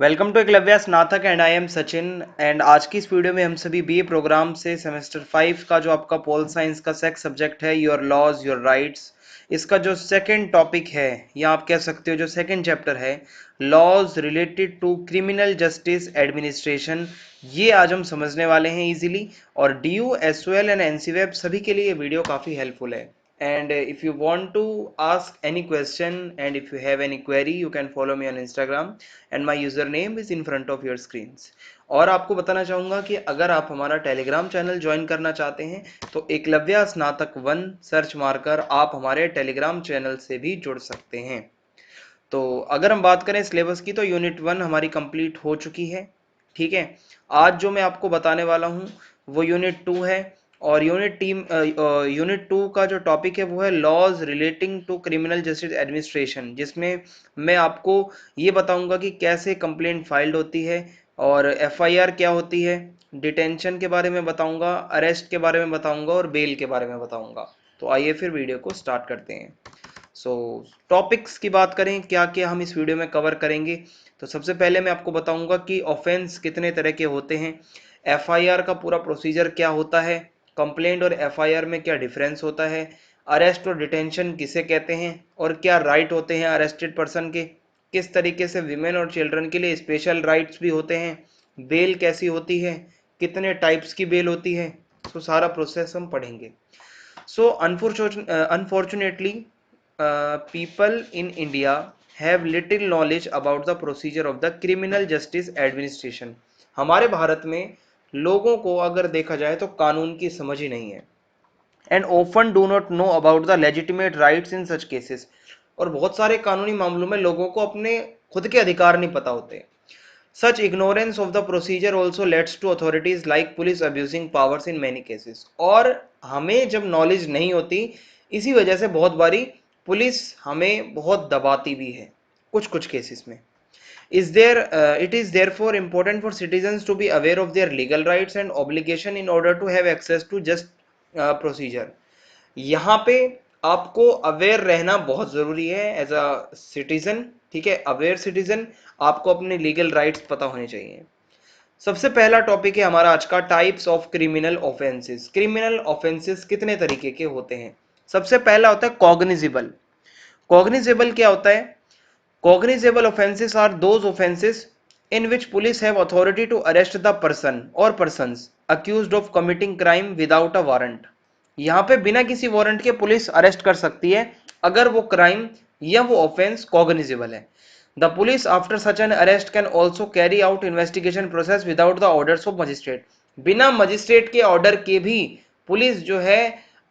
Welcome to Eklavya स्नातक and I am Sachin. And आज की इस वीडियो में हम सभी बीए प्रोग्राम से सेमेस्टर 5 का जो आपका पोल साइंस का सेक्स सब्जेक्ट है योर लॉज योर राइट्स, इसका जो सेकंड टॉपिक है या आप कह सकते हो जो सेकंड चैप्टर है laws related to criminal justice administration, ये आज हम समझने वाले हैं इजीली। और D U S O L and NCWEB सभी के लिए ये वीडियो काफ़ी हेल्पफुल है। And if you want to ask any question and if you have any query, you can follow me on Instagram and my username is in front of your screens. और आपको बताना चाहूँगा कि अगर आप हमारा टेलीग्राम चैनल ज्वाइन करना चाहते हैं तो एकलव्य स्नातक 1 सर्च मारकर आप हमारे टेलीग्राम चैनल से भी जुड़ सकते हैं। तो अगर हम बात करें सिलेबस की तो यूनिट 1 हमारी कंप्लीट हो चुकी है। ठीक है, आज जो मैं आपको बताने वाला हूँ वो यूनिट 2 है। और यूनिट 2 का जो टॉपिक है वो है laws relating to criminal justice administration, जिसमें मैं आपको ये बताऊंगा कि कैसे कंप्लेंट फाइल्ड होती है और एफआईआर क्या होती है, डिटेंशन के बारे में बताऊंगा, अरेस्ट के बारे में बताऊंगा और बेल के बारे में बताऊंगा। तो आइए फिर वीडियो को स्टार्ट करते हैं। सो टॉपिक्स की बात करें क्या क्या हम इस वीडियो में कवर करेंगे, तो सबसे पहले मैं आपको बताऊंगा कि ऑफेंस कितने तरह के होते हैं, एफआईआर का पूरा प्रोसीजर क्या होता है, कंप्लेंट और एफआईआर में क्या डिफरेंस होता है, अरेस्ट और डिटेंशन किसे कहते हैं और क्या राइट होते हैं अरेस्टेड पर्सन के, किस तरीके से विमेन और चिल्ड्रन के लिए स्पेशल राइट्स भी होते हैं, बेल कैसी होती है, कितने टाइप्स की बेल होती है, तो सारा प्रोसेस हम पढ़ेंगे। So unfortunately people in India have little knowledge about the procedure of the criminal justice administration। हमारे भारत में लोगों को अगर देखा जाए तो कानून की समझ ही नहीं है। And often do not know about the legitimate rights in such cases। और बहुत सारे कानूनी मामलों में लोगों को अपने खुद के अधिकार नहीं पता होते। Such ignorance of the procedure also leads to authorities like police abusing powers in many cases। और हमें जब नॉलेज नहीं होती इसी वजह से बहुत बारी पुलिस हमें बहुत दबाती भी है कुछ कुछ केसेस में। It is therefore important for citizens to be aware of their legal rights and obligation in order to have access to just procedure। यहाँ पे आपको अवेयर रहना बहुत जरूरी है एज अ सिटीजन। ठीक है, अवेयर सिटीजन, आपको अपने लीगल राइट्स पता होने चाहिए। सबसे पहला टॉपिक है हमारा आज का types of criminal offences. Criminal offences कितने तरीके के होते हैं? सबसे पहला होता है कॉग्निजेबल। कॉग्निजेबल क्या होता है? Cognizable offences are those offences in which police have authority to arrest the person or persons accused of committing crime without a warrant। यहाँ पे बिना किसी वारंट के पुलिस अरेस्ट कर सकती है अगर वो क्राइम या वो ऑफेंस कॉग्निजेबल है। The police after such an arrest can also carry out investigation process without the orders of magistrate. बिना मजिस्ट्रेट के ऑर्डर के भी पुलिस जो है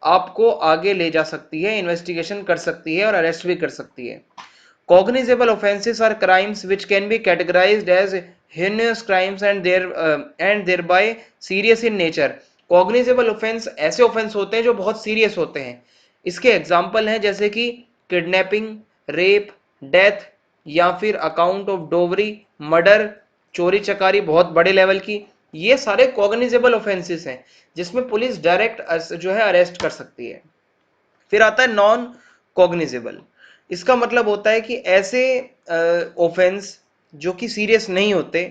आपको आगे ले जा सकती है, इन्वेस्टिगेशन कर सकती है और अरेस्ट भी कर सकती है। Cognizable offenses are crimes which can be categorized as heinous crimes and thereby serious in nature। Cognizable offense ऐसे offense होते हैं जो बहुत serious होते हैं। इसके एग्जाम्पल हैं जैसे कि किडनैपिंग, रेप, डेथ या फिर अकाउंट ऑफ डोवरी, मर्डर, चोरी चकारी बहुत बड़े लेवल की। ये सारे कॉग्निजेबल ऑफेंसेस हैं जिसमें पुलिस डायरेक्ट जो है अरेस्ट कर सकती है। फिर आता है नॉन कॉग्निजेबल। इसका मतलब होता है कि ऐसे ऑफेंस जो कि सीरियस नहीं होते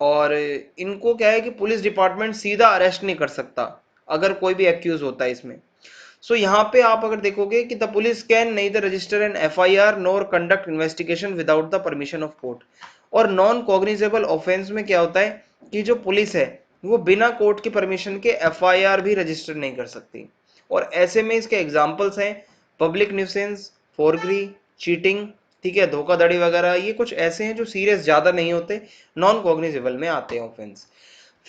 और इनको क्या है कि पुलिस डिपार्टमेंट सीधा अरेस्ट नहीं कर सकता अगर कोई भी एक्यूज होता है इसमें। सो यहाँ पे आप अगर देखोगे कि the police can neither register an FIR nor conduct investigation without the permission of court. और नॉन कॉग्निजेबल ऑफेंस में क्या होता है कि जो पुलिस है वो बिना कोर्ट की परमिशन के एफआईआर भी रजिस्टर नहीं कर सकती। और ऐसे में इसके एग्जाम्पल्स हैं पब्लिक न्यूसेंस, फोरजरी, चीटिंग, ठीक है, धोखाधड़ी वगैरह। ये कुछ ऐसे हैं जो सीरियस ज्यादा नहीं होते, नॉन कॉग्निजेबल में आते हैं ऑफेंस।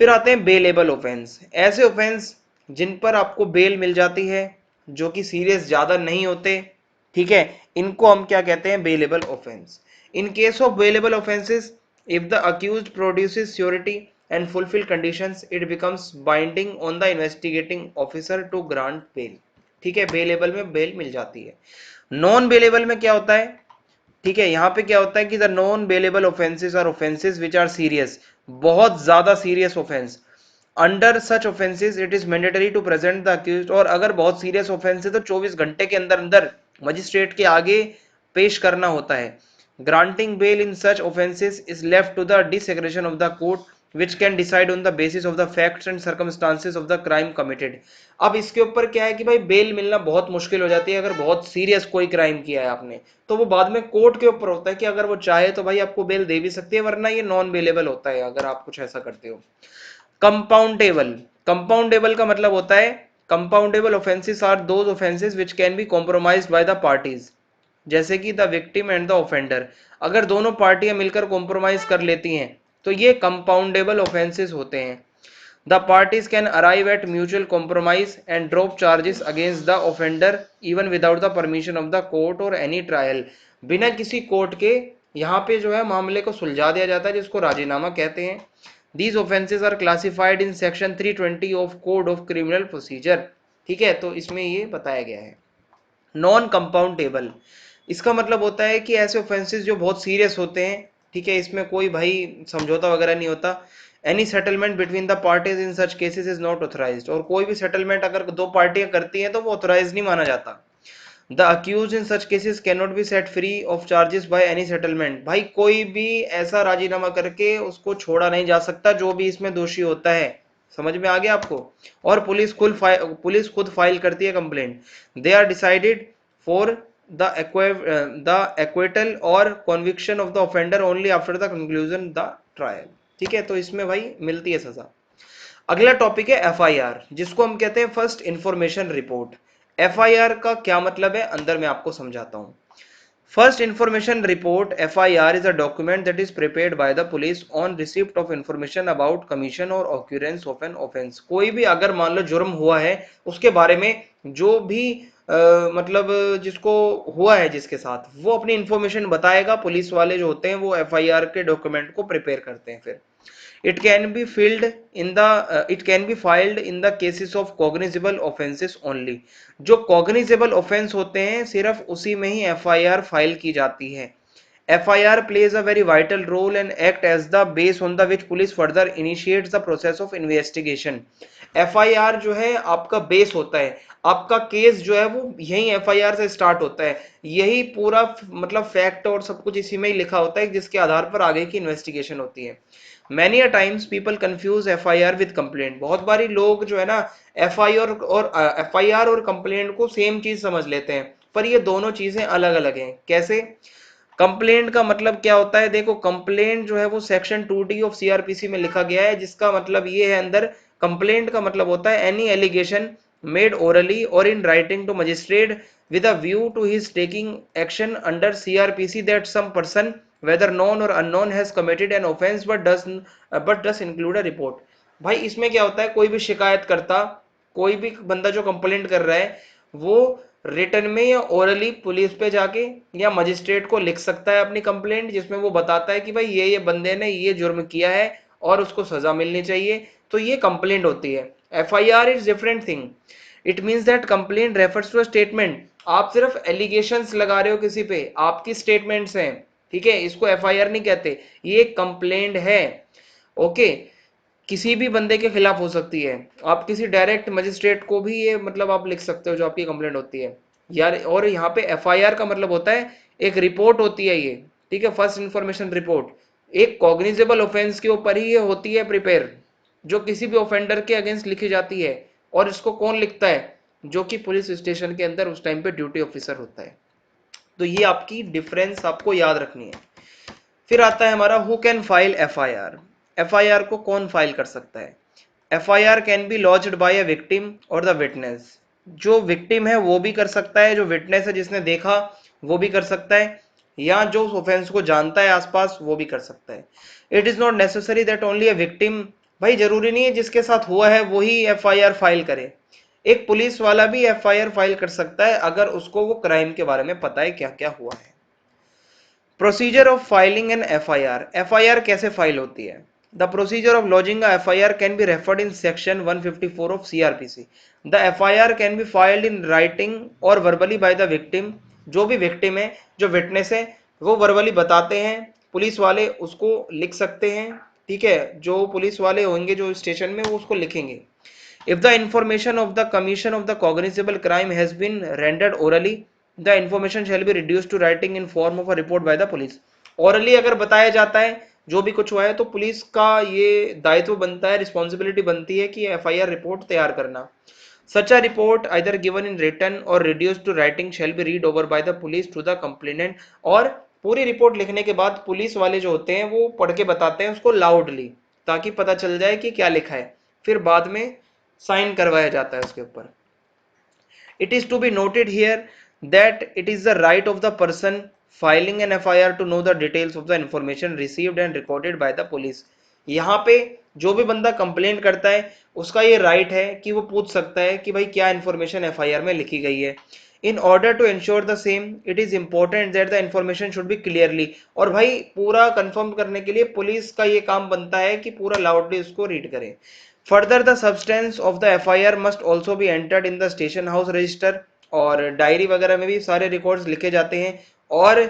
फिर आते हैं बेलेबल ऑफेंस। ऐसे ऑफेंस जिन पर आपको बेल मिल जाती है जो कि सीरियस ज्यादा नहीं होते, ठीक है, इनको हम क्या कहते हैं? Bailable offence. In case of bailable offences if the accused produces surety and fulfill conditions it becomes binding on the investigating officer to grant bail। ठीक है, बेलेबल में बेल मिल जाती है। नॉन बेलेबल में क्या होता है? ठीक है, यहाँ पे क्या होता है कि the non bailable offences are offences which are serious, बहुत ज्यादा serious offence. Under such offences it is mandatory to present the accused. और अगर बहुत सीरियस ऑफेंस है तो 24 घंटे के अंदर अंदर मजिस्ट्रेट के आगे पेश करना होता है। Granting bail in such offences is left to the discretion of the court, which can decide on the basis of the facts and circumstances of the crime committed. अब इसके ऊपर क्या है कि भाई बेल मिलना बहुत मुश्किल हो जाती है अगर बहुत सीरियस कोई क्राइम किया है आपने, तो वो बाद में कोर्ट के ऊपर होता है कि अगर वो चाहे तो भाई आपको बेल दे भी सकती है, वरना ये नॉन बेलेबल होता है अगर आप कुछ ऐसा करते हो। कंपाउंडेबल, कंपाउंडेबल का मतलब होता है compoundable offences are those offences which can be compromised by the parties, जैसे कि the victim and the offender, अगर दोनों पार्टियां मिलकर कॉम्प्रोमाइज कर लेती हैं तो ये कंपाउंडेबल ऑफेंसेस होते हैं। The parties can arrive at mutual compromise and drop charges against the offender even without the permission of the court और एनी ट्रायल, बिना किसी कोर्ट के यहाँ पे जो है मामले को सुलझा दिया जाता है, जिसको राजीनामा कहते हैं। These offenses are classified in section 320 of Code of Criminal Procedure, ठीक है, तो इसमें ये बताया गया है। नॉन कंपाउंडेबल, इसका मतलब होता है कि ऐसे ऑफेंसेस जो बहुत सीरियस होते हैं, ठीक है, इसमें कोई भाई समझौता वगैरह नहीं होता। Any settlement between the parties in such cases is not authorised, और कोई भी सेटलमेंट अगर दो पार्टियां करती हैं तो वो ऑथराइज नहीं माना जाता। The accused in such cases can not be set free of charges by any settlement, भाई कोई भी ऐसा राजीनामा करके उसको छोड़ा नहीं जा सकता जो भी इसमें दोषी होता है। समझ में आ गया आपको? और पुलिस खुद फाइल करती है complaint. They are decided for the acquittal or conviction of the offender only after the conclusion the trial, ठीक है, तो इसमें भाई मिलती है सजा। अगला टॉपिक है एफआईआर, जिसको हम कहते हैं फर्स्ट इंफॉर्मेशन रिपोर्ट। एफआईआर का क्या मतलब है, अंदर मैं आपको समझाता हूं। First information report FIR is a document that is prepared by the police on receipt of information about commission or occurrence of an offense। कोई भी अगर मान लो जुर्म हुआ है उसके बारे में जो भी मतलब जिसको हुआ है जिसके साथ, वो अपनी इंफॉर्मेशन बताएगा। पुलिस वाले जो होते हैं वो FIR के डॉक्यूमेंट को प्रिपेयर करते हैं। फिर it can be filled in the it can be filed in the cases of cognizable offenses only। जो cognizable offense होते हैं सिर्फ उसी में ही FIR फाइल की जाती है। FIR plays a very vital role and act as the base on the which police further initiates the process of investigation। FIR जो है आपका बेस होता है, आपका केस जो है वो यही FIR से स्टार्ट होता है। यही पूरा मतलब फैक्ट और सब कुछ इसी में ही लिखा होता है जिसके आधार पर आगे की इन्वेस्टिगेशन होती है। Many a times people confuse FIR with complaint, बहुत बारी लोग जो है ना FIR और कंप्लेंट को सेम चीज समझ लेते हैं, पर ये दोनों चीजें अलग अलग हैं। कैसे? कंप्लेंट का मतलब क्या होता है, देखो कंप्लेंट जो है वो सेक्शन 2D ऑफ CRPC में लिखा गया है, जिसका मतलब ये है अंदर कंप्लेंट का मतलब होता है any allegation made orally or in writing to magistrate with a view to his taking action under CRPC that some person whether known or unknown has committed an offense but does include a report। भाई इसमें क्या होता है, कोई भी शिकायत करता, कोई भी बंदा जो कंप्लेंट कर रहा है वो रिटर्न में या ओरली पुलिस पे जाके या मजिस्ट्रेट को लिख सकता है अपनी कंप्लेंट, जिसमें वो बताता है कि भाई ये बंदे ने ये जुर्म किया है और उसको सजा मिलनी चाहिए, तो ये कंप्लेंट होती है। FIR is different thing, it means that complaint refers to statement. आप सिर्फ एलिगेशंस लगा रहे हो किसी पे, आपकी स्टेटमेंट्स हैं, ठीक है, इसको FIR नहीं कहते, ये कंप्लेंट है। ओके, किसी भी बंदे के खिलाफ हो सकती है, आप किसी डायरेक्ट मजिस्ट्रेट को भी ये मतलब आप लिख सकते हो जो आपकी कंप्लेंट होती है यार। और यहाँ पे FIR का मतलब होता है एक रिपोर्ट होती है ये, ठीक है, फर्स्ट इंफॉर्मेशन रिपोर्ट, एक कॉग्निजेबल ऑफेंस के ऊपर ही ये होती है प्रिपेयर, जो किसी भी ऑफेंडर के अगेंस्ट लिखी जाती है। और इसको कौन लिखता है? जो कि पुलिस स्टेशन के अंदर उस टाइम पे ड्यूटी ऑफिसर होता है। तो ये आपकी डिफरेंस आपको याद रखनी है। फिर आता है हमारा who can file FIR। FIR को कौन फाइल कर सकता है? FIR can be lodged by a victim or the witness. जो विक्टिम है वो भी कर सकता है, जो विटनेस है जिसने देखा वो भी कर सकता है, या जो उस ऑफेंस को जानता है आसपास वो भी कर सकता है। It is not necessary that only a victim, भाई जरूरी नहीं है जिसके साथ हुआ है वही FIR फाइल करे। एक पुलिस वाला भी FIR फाइल कर सकता है अगर उसको वो क्राइम के बारे में पता है क्या क्या हुआ है। Procedure of filing an FIR कैसे फाइल होती है? The procedure of lodging a FIR can be referred in section 154 of CRPC। The FIR can be filed in writing और वर्बली बाय द विक्टिम। जो भी विक्टिम है, जो witness है, वो वर्बली बताते हैं, पुलिस वाले उसको लिख सकते हैं, ठीक है, जो पुलिस वाले होंगे जो स्टेशन में वो उसको लिखेंगे। If the information of the commission of the cognizable crime has been rendered orally, the information shall be reduced to writing in form of a report by the police। Orally अगर बताया जाता है जो भी कुछ हुआ है, तो पुलिस का ये दायित्व बनता है, रिस्पॉन्सिबिलिटी बनती है कि एफआईआर रिपोर्ट तैयार करना। Such a report either given in written or reduce to writing shall be read over by the police to the complainant. और पूरी रिपोर्ट लिखने के बाद पुलिस वाले जो होते हैं वो पढ़ के बताते हैं उसको लाउडली, ताकि पता चल जाए कि क्या लिखा है, फिर बाद में साइन करवाया जाता है उसके ऊपर। It is to be noted here that it is the right of the person filing an FIR to know the details of the information received and recorded by the police। यहाँ पे जो भी बंदा कंप्लेंट करता है उसका ये right है कि वो पूछ सकता है कि भाई क्या इन्फॉर्मेशन एफआईआर में लिखी गई है। In order to ensure the same it is important that the information should be clearly. और भाई पूरा कंफर्म करने के लिए पुलिस का ये काम बनता है कि पूरा लाउडली उसको रीड करें। Further the substance of the FIR must also be entered in the station house register. और डायरी वगैरह में भी सारे रिकॉर्ड्स लिखे जाते हैं। और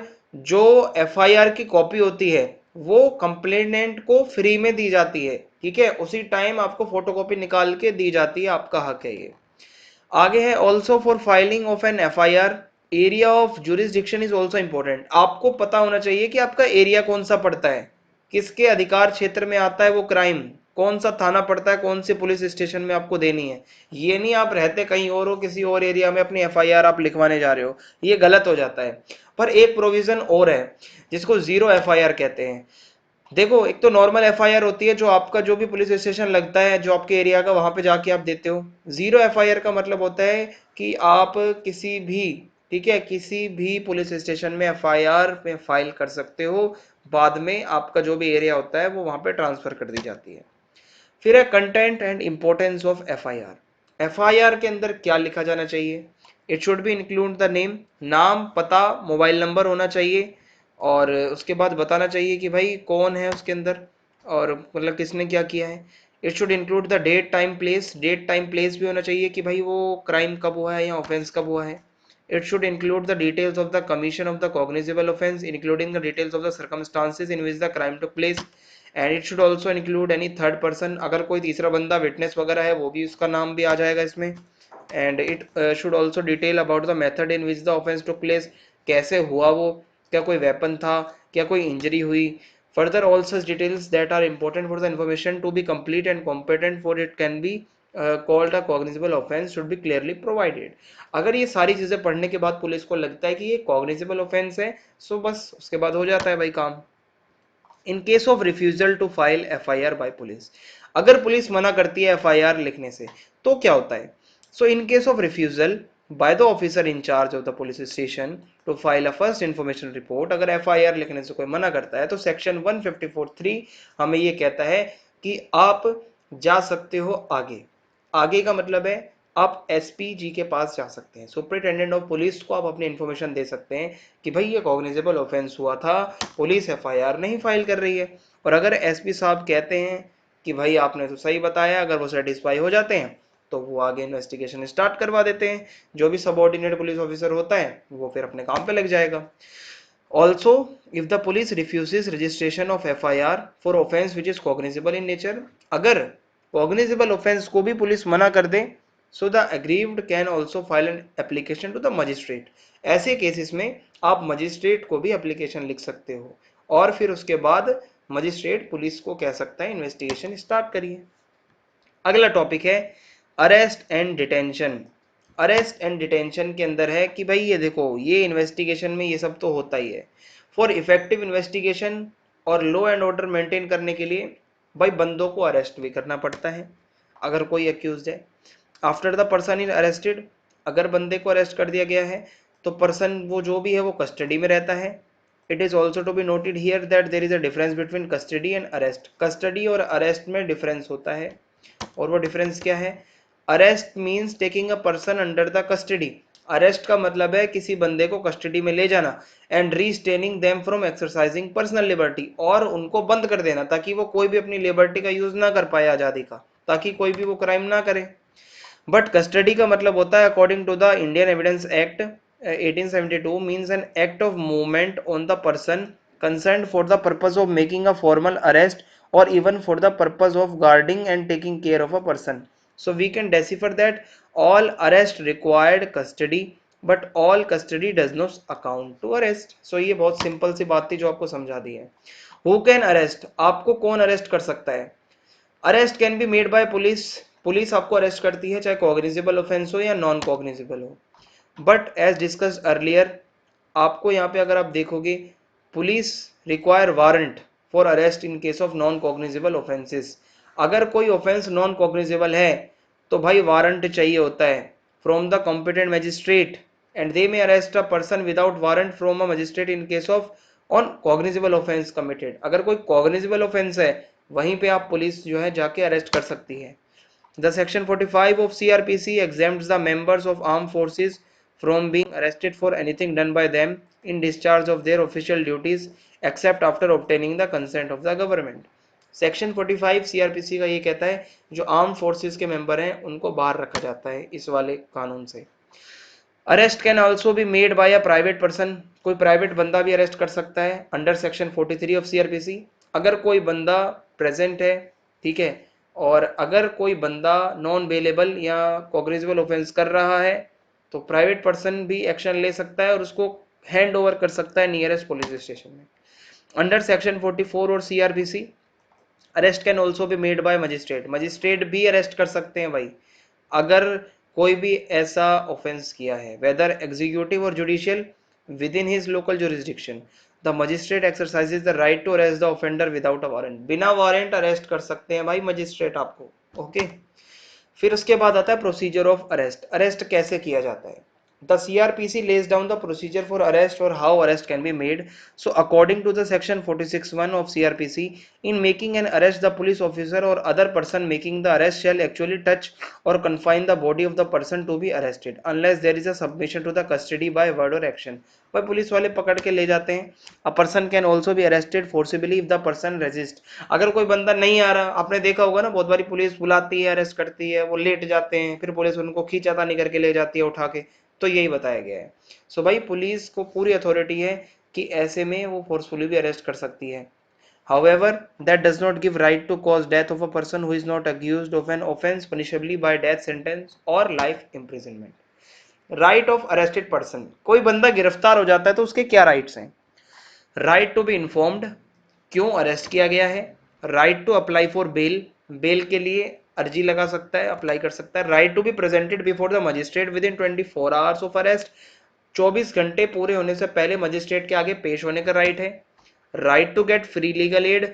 जो एफआईआर की कॉपी होती है वो कंप्लेनेंट को फ्री में दी जाती है, ठीक है, उसी टाइम आपको फोटोकॉपी निकाल के दी जाती है, आपका हक है ये। आगे है also for filing of an FIR area of jurisdiction is also important. आपको पता होना चाहिए कि आपका एरिया कौन सा पड़ता है, किसके अधिकार क्षेत्र में आता है वो क्राइम, कौन सा थाना पड़ता है, कौन से पुलिस स्टेशन में आपको देनी है। ये नहीं आप रहते कहीं और हो, किसी और एरिया में अपनी एफआईआर आप लिखवाने जा रहे हो, ये गलत हो जाता है। पर एक प्रोविजन और है जिसको जीरो एफआईआर कहते हैं। देखो, एक तो नॉर्मल एफआईआर होती है जो आपका जो भी पुलिस स्टेशन लगता है जो आपके एरिया का, वहां पे जाके आप देते हो। जीरो एफआईआर का मतलब होता है कि आप किसी भी, ठीक है, किसी भी पुलिस स्टेशन में एफआईआर में फाइल कर सकते हो, बाद में आपका जो भी एरिया होता है वो वहां पे ट्रांसफर कर दी जाती है। फिर है content and importance of FIR. FIR के अंदर क्या लिखा जाना चाहिए? It should be include the name, नाम, पता, मोबाइल नंबर होना चाहिए। और उसके बाद बताना चाहिए कि भाई कौन है उसके अंदर और मतलब किसने क्या किया है। It should include the date time place, date time place भी होना चाहिए कि भाई वो क्राइम कब हुआ है या ऑफेंस कब हुआ है। It should include the details of the commission of the cognizable offence including the details of the circumstances in which the crime took place. And it should also include any third person, अगर कोई तीसरा बंदा witness वगैरह है वो भी, उसका नाम भी आ जाएगा इसमें। And it should also detail about the method in which the offence took place, कैसे हुआ वो, क्या कोई वेपन था, क्या कोई इंजरी हुई। Further all such details that are important for the information to be complete and competent for it can be called a cognizable offence should be clearly provided. अगर ये सारी चीजें पढ़ने के बाद पुलिस को लगता है कि ये कॉग्निजेबल ऑफेंस है, सो बस उसके बाद हो जाता है भाई काम। In case of refusal to file FIR by police, अगर पुलिस मना करती है एफआईआर लिखने से तो क्या होता है? So in case of refusal by the officer in charge of the police station to file a first information report, अगर एफआईआर लिखने से कोई मना करता है तो सेक्शन 154(3) हमें ये कहता है कि आप जा सकते हो आगे। आगे का मतलब है आप एसपी जी के पास जा सकते हैं, सुपरिटेंडेंट ऑफ पुलिस को आप अपनी इंफॉर्मेशन दे सकते हैं कि भाई ये कॉग्निजेबल ऑफेंस हुआ था, पुलिस एफआईआर नहीं फाइल कर रही है। और अगर एसपी साहब कहते हैं कि भाई आपने तो सही बताया, अगर वो सेटिस्फाई हो जाते हैं तो वो आगे इन्वेस्टिगेशन स्टार्ट करवा देते हैं। जो भी सबऑर्डिनेट पुलिस ऑफिसर होता है वो फिर अपने काम पे लग जाएगा। Also if the police refuses registration of FIR for offence which is cognizable in nature, अगर कॉग्निजेबल ऑफेंस को भी पुलिस मना कर दे, so the aggrieved can also file an application to the magistrate. ऐसे केसेस में आप मजिस्ट्रेट को भी एप्लीकेशन लिख सकते हो और फिर उसके बाद मजिस्ट्रेट पुलिस को कह सकता है इन्वेस्टिगेशन स्टार्ट करिए। अगला टॉपिक है arrest and detention. Arrest and detention के अंदर है कि भाई ये देखो, ये इन्वेस्टिगेशन में ये सब तो होता ही है। फॉर इफेक्टिव इन्वेस्टिगेशन और लॉ एंड ऑर्डर मेंटेन करने के लिए भाई बंदों को अरेस्ट भी करना पड़ता है अगर कोई अक्यूज है। After the person is arrested, अगर बंदे को अरेस्ट कर दिया गया है तो पर्सन वो जो भी है वो कस्टडी में रहता है। It is also to be noted here that there is a difference between custody and arrest. Custody और अरेस्ट में डिफरेंस होता है और वो डिफरेंस क्या है? Arrest means taking a person under the custody. Arrest का मतलब है किसी बंदे को कस्टडी में ले जाना and restraining them from exercising personal liberty, और उनको बंद कर देना ताकि वो कोई भी अपनी लिबर्टी का यूज ना कर पाए, आजादी का, ताकि कोई भी वो क्राइम ना करे। बट कस्टडी का मतलब होता है according to the Indian Evidence Act 1872 means an act of movement on the person concerned for the purpose of making a formal arrest or even for the purpose of guarding and taking care of a person. So we can decipher that all arrest required custody but all custody does not amount to arrest. So ये बहुत simple सी बात थी जो आपको समझा दी है। Who can arrest, आपको कौन अरेस्ट कर सकता है? Arrest can be made by police, police आपको अरेस्ट करती है, चाहे कॉग्निजेबल ऑफेंस हो या नॉन कॉग्निजेबल हो। बट एज डिस्कस्ड अर्लियर, आपको यहाँ पे अगर आप देखोगे, police require warrant for arrest in case of non cognizable offences. अगर कोई ऑफेंस नॉन कॉग्निजेबल है तो भाई वारंट चाहिए होता है from the competent magistrate, and they may arrest a person without warrant from a magistrate in case of on cognizable offence committed. अगर कोई कॉग्निजेबल ऑफेंस है वहीं पे आप पुलिस जो है जाके अरेस्ट कर सकती है। The section 45 of CRPC exempts the members of armed forces from being arrested for anything done by them in discharge of their official duties except after obtaining the consent of the government. Section 45 CrPC का ये कहता है जो arm forces के member हैं उनको बाहर रखा जाता है इस वाले कानून से। Arrest can also be made by a private person, कोई प्राइवेट बंदा भी अरेस्ट कर सकता है अंडर सेक्शन 43 ऑफ सीआरपीसी। अगर कोई बंदा प्रेजेंट है, ठीक है, और अगर कोई बंदा नॉन बेलेबल या कॉग्निजेबल ऑफेंस कर रहा है तो प्राइवेट पर्सन भी एक्शन ले सकता है और उसको हैंड ओवर कर सकता है नियरेस्ट पुलिस स्टेशन में। अंडर सेक्शन 44 और CrPC arrest can also be made by magistrate, magistrate भी अरेस्ट कर सकते हैं भाई अगर कोई भी ऐसा ऑफेंस किया है, whether executive or judicial within his local jurisdiction. The magistrate exercises the right to arrest the offender without a warrant, बिना वारंट अरेस्ट कर सकते हैं भाई मजिस्ट्रेट आपको। ओके, फिर उसके बाद आता है प्रोसीजर ऑफ अरेस्ट, अरेस्ट कैसे किया जाता है। The CrPC lays down the procedure for arrest or how arrest can be made. So according to the section 46(1) of CRPC, in making an arrest the police officer or other person making the arrest shall actually touch or confine the body of the person to be arrested unless there is a submission to the custody by word or action. भाई police वाले पकड़ के ले जाते हैं। A person can also be arrested forcibly if the person resist, अगर कोई बंदा नहीं आ रहा, आपने देखा होगा ना बहुत बारी पुलिस बुलाती है, अरेस्ट करती है, वो लेट जाते हैं, फिर पुलिस उनको खींचातानी करके ले जाती है उठा के, तो यही बताया गया है। सो भाई पुलिस को पूरी अथॉरिटी है कि ऐसे में वो फोर्सफुली भी अरेस्ट कर सकती है। However, that does not give right to cause death of a person who is not accused of an offense punishable by death sentence or life imprisonment. Right of arrested person, कोई बंदा गिरफ्तार हो जाता है तो उसके क्या राइट्स हैं? राइट टू बी इन्फॉर्म्ड, क्यों अरेस्ट किया गया है। Right to apply for bail, bail के लिए अर्जी लगा सकता है, अप्लाई कर सकता है। Right to be presented before the magistrate within 24 hours of arrest, 24 घंटे पूरे होने से पहले मजिस्ट्रेट के आगे पेश होने का राइट है। Right to get free legal aid,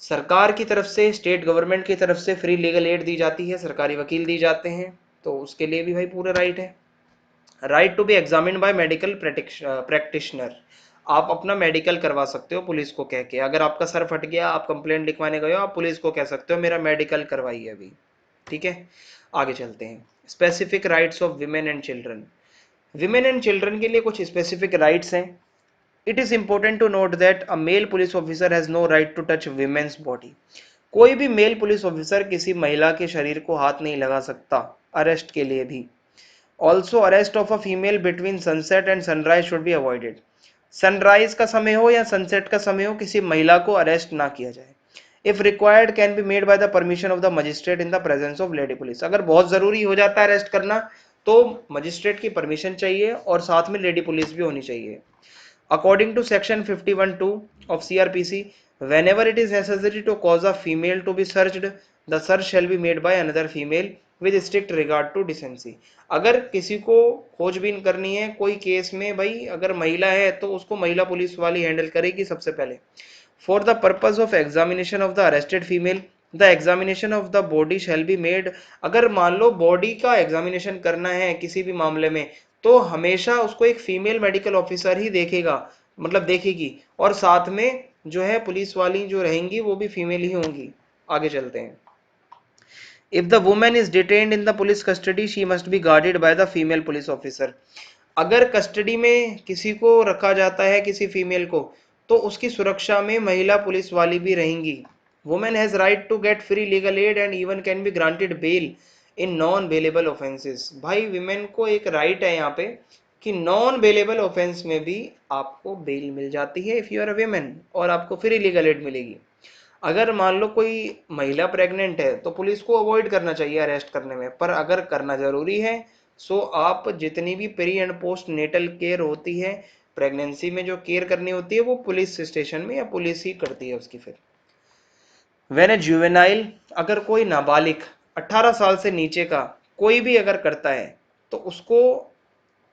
सरकार की तरफ से, स्टेट गवर्नमेंट की तरफ से फ्री लीगल एड दी जाती है, सरकारी वकील दी जाते हैं, तो उसके लिए भी भाई पूरा राइट है। Right to be examined by medical practitioner, आप अपना मेडिकल करवा सकते हो पुलिस को कह के, अगर आपका सर फट गया, आप कंप्लेंट लिखवाने गए हो, आप पुलिस को कह सकते हो मेरा मेडिकल करवाइए अभी। ठीक है, आगे चलते हैं। Specific rights of women and children, women and children के लिए कुछ स्पेसिफिक राइट्स हैं। It is important to note that a male police officer has no right to touch women's body, कोई भी मेल पुलिस ऑफिसर किसी महिला के शरीर को हाथ नहीं लगा सकता अरेस्ट के लिए भी। Also arrest of a female between sunset and sunrise should be avoided, sunrise का समय हो या सनसेट का समय हो किसी महिला को अरेस्ट ना किया जाए। If required can be made by the permission of the magistrate in the presence of lady police, अगर बहुत जरूरी हो जाता है अरेस्ट करना तो मजिस्ट्रेट की परमिशन चाहिए और साथ में लेडी पुलिस भी होनी चाहिए। According to section 51(2) of CRPC, whenever it is necessary to cause a female to be searched, the search shall be made by another female with strict regard to decency. अगर किसी को खोजबीन करनी है कोई केस में भाई, अगर महिला है तो उसको महिला पुलिस वाली हैंडल करेगी सबसे पहले। For the purpose of examination of the arrested female, the examination of the body shall be made. अगर मान लो बॉडी का एग्जामिनेशन करना है किसी भी मामले में तो हमेशा उसको एक फीमेल मेडिकल ऑफिसर ही देखेगा, मतलब देखेगी, और साथ में जो है पुलिस वाली जो रहेंगी वो भी फीमेल ही होंगी। आगे चलते हैं। If the women is detained in the police custody she must be guarded by the female police officer, अगर कस्टडी में किसी को रखा जाता है किसी फीमेल को तो उसकी सुरक्षा में महिला पुलिस वाली भी रहेंगी। Women has right to get free legal aid and even can be granted bail in non bailable offences, भाई विमेन को एक राइट है यहाँ पे कि नॉन बेलेबल ऑफेंस में भी आपको बेल मिल जाती है if you are a women, और आपको फ्री लीगल एड मिलेगी। अगर मान लो कोई महिला प्रेग्नेंट है तो पुलिस को अवॉइड करना चाहिए अरेस्ट करने में, पर अगर करना जरूरी है सो आप जितनी भी pre and post natal care होती है, प्रेगनेंसी में जो केयर करनी होती है, वो पुलिस स्टेशन में या पुलिस ही करती है उसकी। फिर वेन ए जुवेनाइल, अगर कोई नाबालिग 18 साल से नीचे का कोई भी अगर करता है तो उसको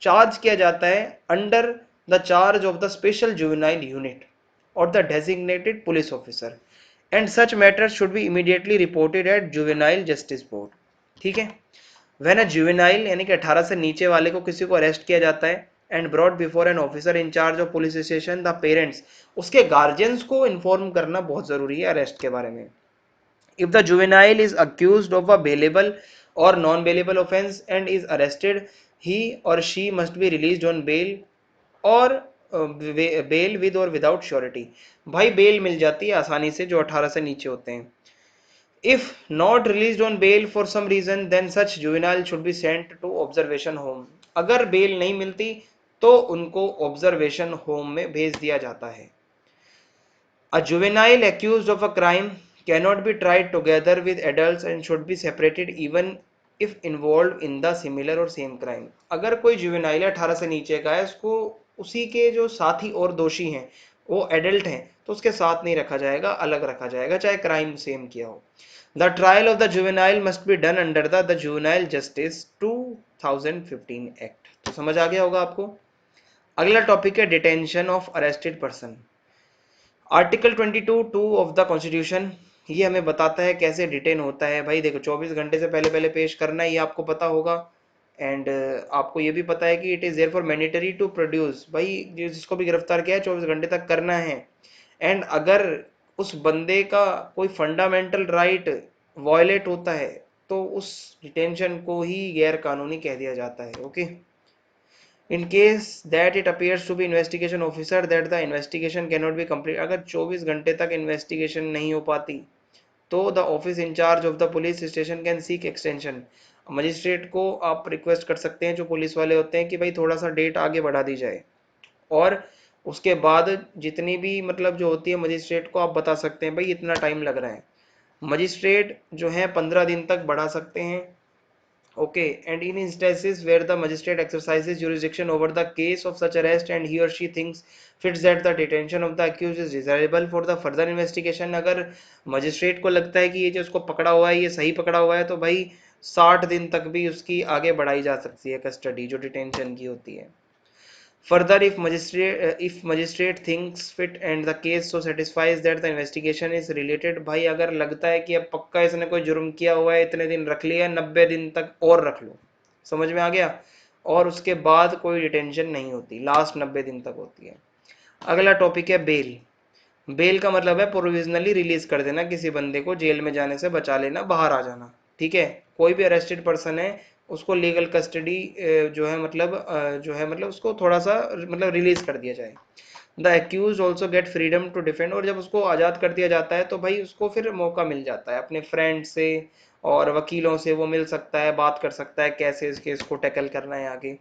चार्ज किया जाता है under the charge of the special juvenile unit और the designated police officer, and such matters should be immediately reported at juvenile justice board. ठीक है, वेन अ जुवेनाइल यानी कि 18 से नीचे वाले को किसी को अरेस्ट किया जाता है and brought before an officer in charge of police station, the parents, उसके गार्जियंस को इन्फॉर्म करना बहुत जरूरी है अरेस्ट के बारे में। If the juvenile is accused of a bailable or non-bailable offense and is arrested, he or she must be released on bail or bail with or without surety। भाई bell मिल जाती है आसानी से जो 18 से नीचे होते हैं। If not released on bail for some reason, then such juvenile should be sent to observation home। अगर बेल नहीं मिलती तो उनको ऑब्जर्वेशन होम में भेज दिया जाता है। A juvenile accused of a crime cannot be tried together with adults and should be separated even if involved in the similar or same crime। अगर कोई जुवेनाइल 18 से नीचे का है, उसको उसी के जो साथी और दोषी हैं वो एडल्ट हैं तो उसके साथ नहीं रखा जाएगा, अलग रखा जाएगा, चाहे क्राइम सेम किया हो। The trial of the juvenile must be done under the juvenile justice 2015 act. तो समझ आ गया होगा आपको। अगला टॉपिक है detention of arrested person. Article 22(2) of the constitution, ये हमें बताता है कैसे डिटेन होता है। भाई देखो 24 घंटे से पहले पहले पेश करना है, ये आपको पता होगा। एंड आपको ये भी पता है कि it is therefore mandatory to produce, भाई जिसको भी गिरफ्तार किया है 24 घंटे तक करना है। एंड अगर उस बंदे का कोई फंडामेंटल राइट वायलेट होता है तो उस डिटेंशन को ही गैर कानूनी कह दिया जाता है। Okay, in case that it appears to be investigation officer that the investigation cannot be complete, अगर 24 घंटे तक इन्वेस्टिगेशन नहीं हो पाती तो the office in charge of the police station can seek extension. Magistrate को आप रिक्वेस्ट कर सकते हैं, जो पुलिस वाले होते हैं, कि भाई थोड़ा सा डेट आगे बढ़ा दी जाए। और उसके बाद जितनी भी मतलब जो होती है मजिस्ट्रेट को आप बता सकते हैं भाई इतना टाइम लग रहा है। मजिस्ट्रेट जो है 15 दिन तक बढ़ा सकते हैं। Okay, and in instances where the magistrate exercises jurisdiction over the case of such arrest and he or she thinks fits that the detention of the accused is desirable for the further investigation, अगर magistrate को लगता है कि ये जो उसको पकड़ा हुआ है ये सही पकड़ा हुआ है तो भाई 60 दिन तक भी उसकी आगे बढ़ाई जा सकती है कस्टडी जो डिटेंशन की होती है। Further, if magistrate thinks fit and the case so satisfies that the investigation is related, भाई अगर लगता है कि अब पक्का इसने कोई जुर्म किया हुआ है, इतने दिन रख लिया, 90 दिन तक और रख लो। समझ में आ गया। और उसके बाद कोई डिटेंशन नहीं होती, लास्ट 90 दिन तक होती है। अगला टॉपिक है बेल। बेल का मतलब है प्रोविजनली रिलीज कर देना किसी बंदे को, जेल में जाने से बचा लेना, बाहर आ जाना। ठीक है, कोई भी अरेस्टेड पर्सन है उसको लीगल कस्टडी जो है मतलब उसको थोड़ा सा मतलब रिलीज कर दिया जाए। The accused also get freedom to defend, और जब उसको आज़ाद कर दिया जाता है तो भाई उसको फिर मौका मिल जाता है अपने फ्रेंड से और वकीलों से, वो मिल सकता है, बात कर सकता है कैसे इस केस को टैकल करना है आगे।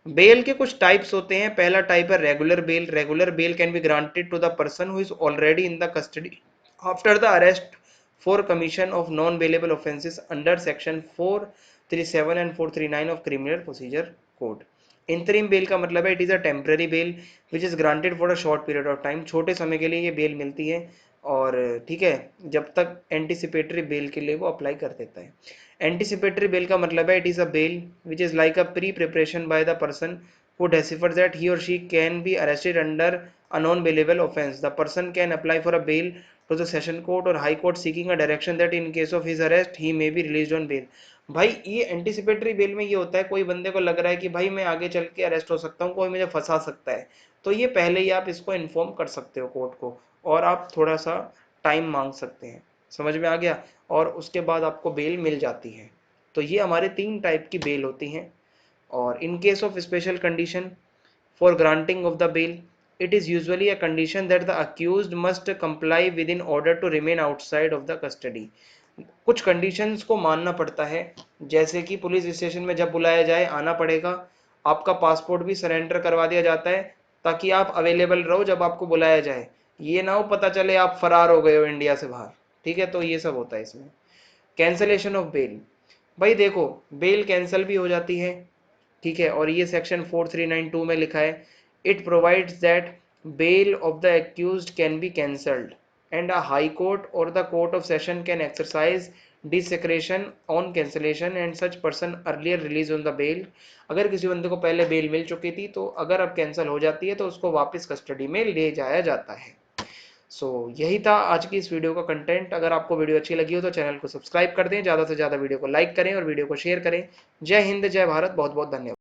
बेल के कुछ टाइप्स होते हैं। पहला टाइप है regular bail. Regular bail can be granted to the person who is already in the custody after the arrest for commission of non bailable offences under section 437 and 439 of criminal procedure code. Interim bail का मतलब है it is a temporary bail which is granted for a short period of time, छोटे समय के लिए ये bell मिलती है। और ठीक है, जब तक एंटीसिपेटरी बेल के लिए वो अप्लाई कर देता है। एंटीसिपेटरी बेल का मतलब है it is a bail which is like a pre preparation by the person who deciphers that he or she can be arrested under a non-bailable offense. The person can apply for a bail to the session court or high court seeking a direction that in case of his arrest he may be released on bail। भाई ये anticipatory bail में ये होता है, कोई बंदे को लग रहा है कि भाई मैं आगे चल के अरेस्ट हो सकता हूँ, कोई मुझे फंसा सकता है, तो ये पहले ही आप इसको इन्फॉर्म कर सकते हो कोर्ट को और आप थोड़ा सा टाइम मांग सकते हैं। समझ में आ गया। और उसके बाद आपको बेल मिल जाती है। तो ये हमारे 3 टाइप की बेल होती हैं। और in case of special condition for granting of the bail, it is usually a condition that the accused must comply with in order to remain outside of the custody। कुछ conditions को मानना पड़ता है, जैसे कि पुलिस स्टेशन में जब बुलाया जाए आना पड़ेगा, आपका पासपोर्ट भी सरेंडर करवा दिया जाता है ताकि आप अवेलेबल रहो जब आपको बुलाया जाए, ये ना हो पता चले आप फरार हो गए हो इंडिया से बाहर। ठीक है, तो ये सब होता है इसमें। कैंसलेशन ऑफ बेल, भाई देखो बेल कैंसिल भी हो जाती है ठीक है, और ये सेक्शन 4392 में लिखा है, it provides that bail of the accused can be cancelled and a high court or the court of session can exercise discretion on cancellation and such person earlier release on the bail. अगर किसी बंदे को पहले bell मिल चुकी थी तो अगर अब कैंसिल हो जाती है तो उसको वापस कस्टडी में ले जाया जाता है। यही था आज की इस वीडियो का कंटेंट। अगर आपको वीडियो अच्छी लगी हो तो चैनल को सब्सक्राइब कर दें, ज़्यादा से ज़्यादा वीडियो को लाइक करें और वीडियो को शेयर करें। जय हिंद, जय भारत, बहुत बहुत धन्यवाद।